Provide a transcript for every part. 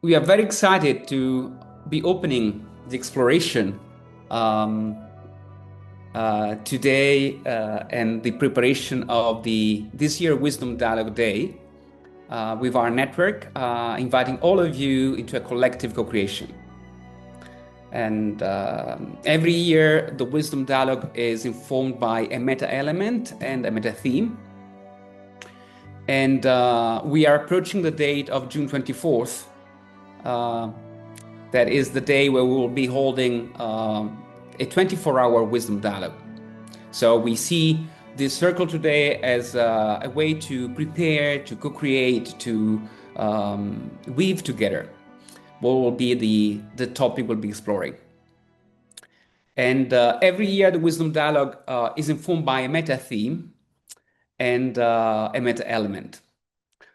we are very excited to be opening the exploration um, today and the preparation of this year Wisdom Dialogue Day with our network, inviting all of you into a collective co-creation. And every year, the Wisdom Dialogue is informed by a meta element and a meta theme. And we are approaching the date of June 24th. That is the day where we will be holding a 24-hour Wisdom Dialogue. So we see this circle today as a way to prepare, to co-create, to weave together what will be the topic we'll be exploring. And every year, the Wisdom Dialogue is informed by a meta theme and a meta element.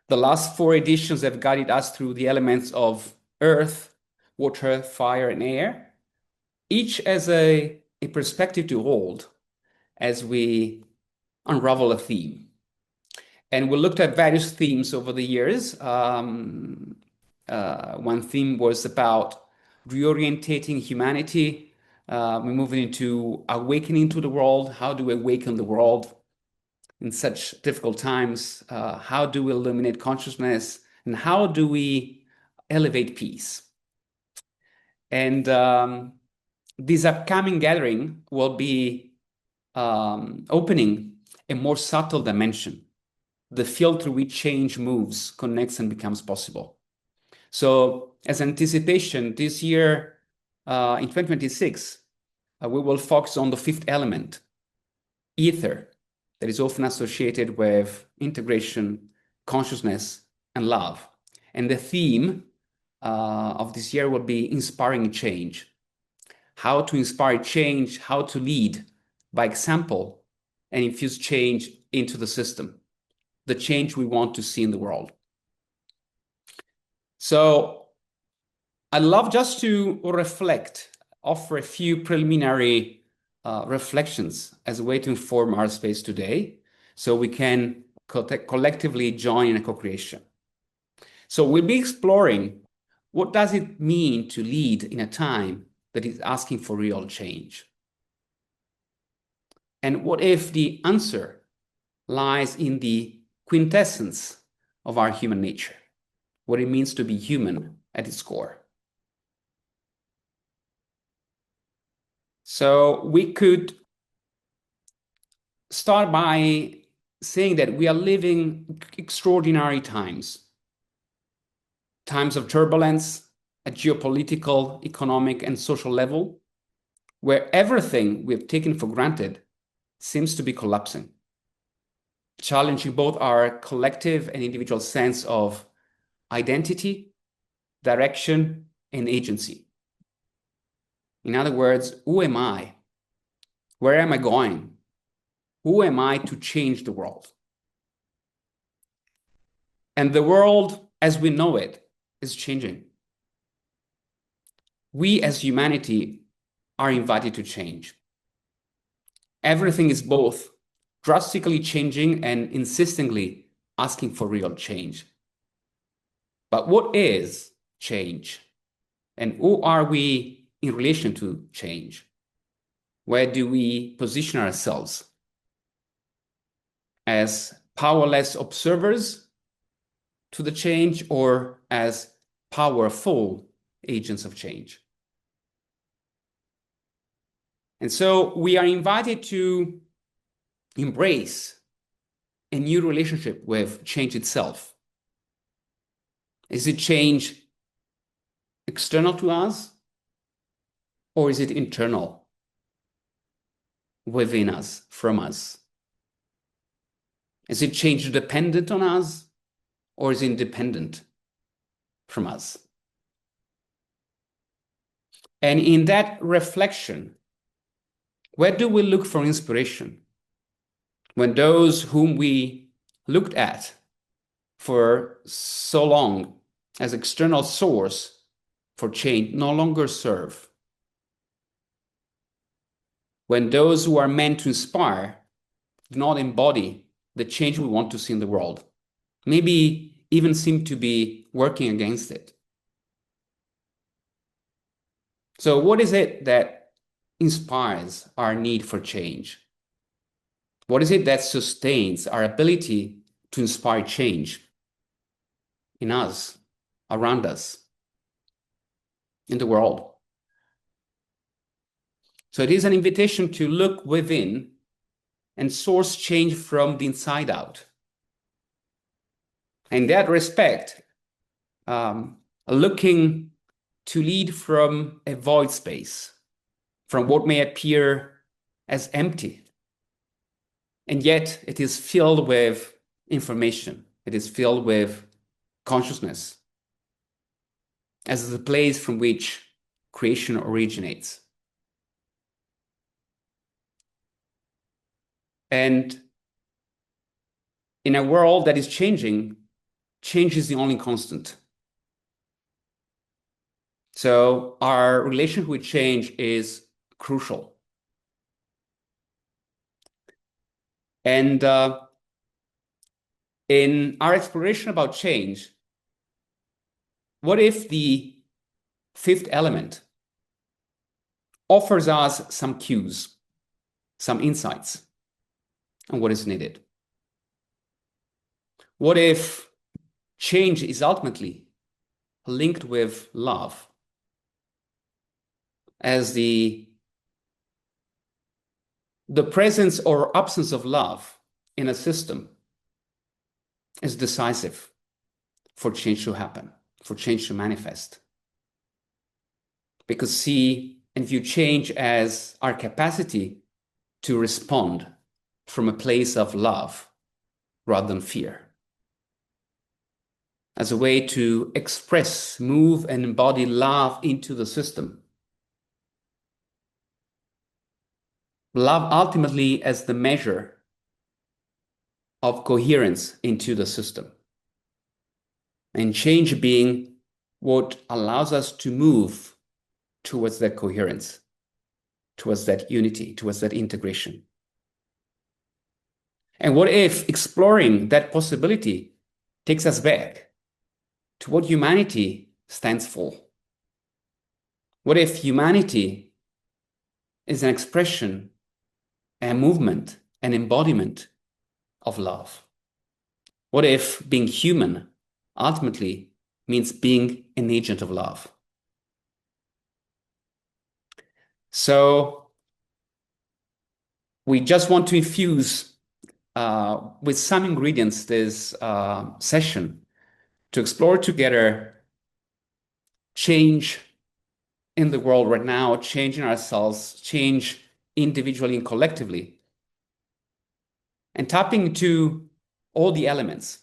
The last 4 editions have guided us through the elements of earth, water, fire, and air, each as a perspective to hold as we unravel a theme. And we looked at various themes over the years. One theme was about reorientating humanity. We're moving into awakening to the world. How do we awaken the world in such difficult times? How do we illuminate consciousness? And how do we elevate peace? And this upcoming gathering will be opening a more subtle dimension, the field through which change moves, connects, and becomes possible. So as anticipation, this year, in 2026, we will focus on the 5th element, ether, that is often associated with integration, consciousness, and love. And the theme of this year will be inspiring change. How to inspire change, how to lead by example and infuse change into the system, the change we want to see in the world. So I'd love just to reflect, offer a few preliminary reflections as a way to inform our space today so we can collectively join in a co-creation. So we'll be exploring what does it mean to lead in a time that is asking for real change? And what if the answer lies in the quintessence of our human nature, what it means to be human at its core? So we could start by saying that we are living extraordinary times of turbulence at geopolitical, economic, and social level, where everything we've taken for granted seems to be collapsing, challenging both our collective and individual sense of identity, direction, and agency. In other words, who am I? Where am I going? Who am I to change the world? And the world as we know it is changing. We as humanity are invited to change. Everything is both drastically changing and insistingly asking for real change. But what is change? And who are we in relation to change? Where do we position ourselves? As powerless observers to the change or as powerful agents of change? And so we are invited to embrace a new relationship with change itself. Is it change external to us, or is it internal, within us, from us? Is it change dependent on us, or is it independent from us? And in that reflection, where do we look for inspiration when those whom we looked at for so long as external source for change no longer serve? When those who are meant to inspire do not embody the change we want to see in the world, maybe even seem to be working against it? So what is it that inspires our need for change? What is it that sustains our ability to inspire change in us, around us, in the world? So it is an invitation to look within and source change from the inside out. In that respect, looking to lead from a void space, from what may appear as empty. And yet it is filled with information. It is filled with consciousness as the place from which creation originates. And in a world that is changing, change is the only constant. So our relationship with change is crucial. And in our exploration about change, what if the fifth element offers us some cues, some insights on what is needed? What if change is ultimately linked with love as the presence or absence of love in a system is decisive for change to happen, for change to manifest? Because see and view change as our capacity to respond from a place of love rather than fear, as a way to express, move, and embody love into the system. Love ultimately as the measure of coherence into the system. And change being what allows us to move towards that coherence, towards that unity, towards that integration. And what if exploring that possibility takes us back to what humanity stands for? What if humanity is an expression, a movement, an embodiment of love? What if being human ultimately means being an agent of love? So we just want to infuse with some ingredients this session to explore together change in the world right now, change in ourselves, change individually and collectively, and tapping into all the elements.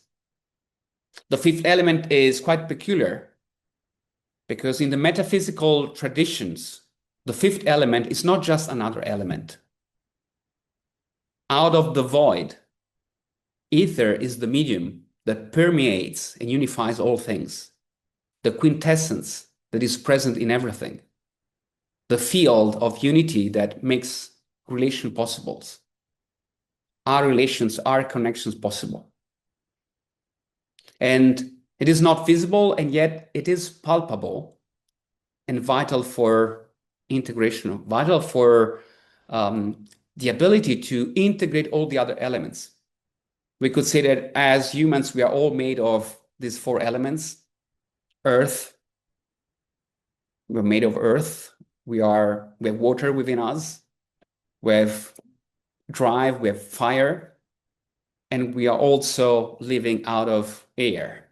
The fifth element is quite peculiar because in the metaphysical traditions, the fifth element is not just another element. Out of the void, ether is the medium that permeates and unifies all things, the quintessence that is present in everything, the field of unity that makes relation possible, our relations, our connections possible. And it is not visible, and yet it is palpable and vital for integration, vital for the ability to integrate all the other elements. We could say that as humans, we are all made of these four elements. Earth, we're made of earth. We have water within us. We have drive, we have fire, and we are also living out of air.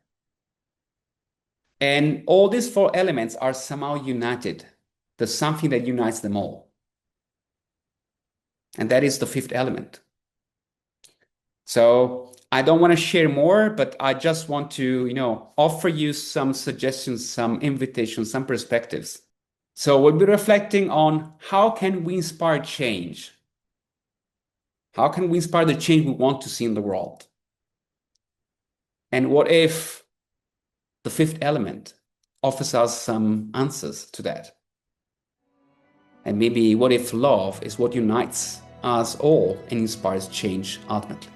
And all these four elements are somehow united. There's something that unites them all. And that is the fifth element. So I don't want to share more, but I just want to, offer you some suggestions, some invitations, some perspectives. So we'll be reflecting on how can we inspire change? How can we inspire the change we want to see in the world? And what if the fifth element offers us some answers to that? And maybe what if love is what unites us all and inspires change ultimately?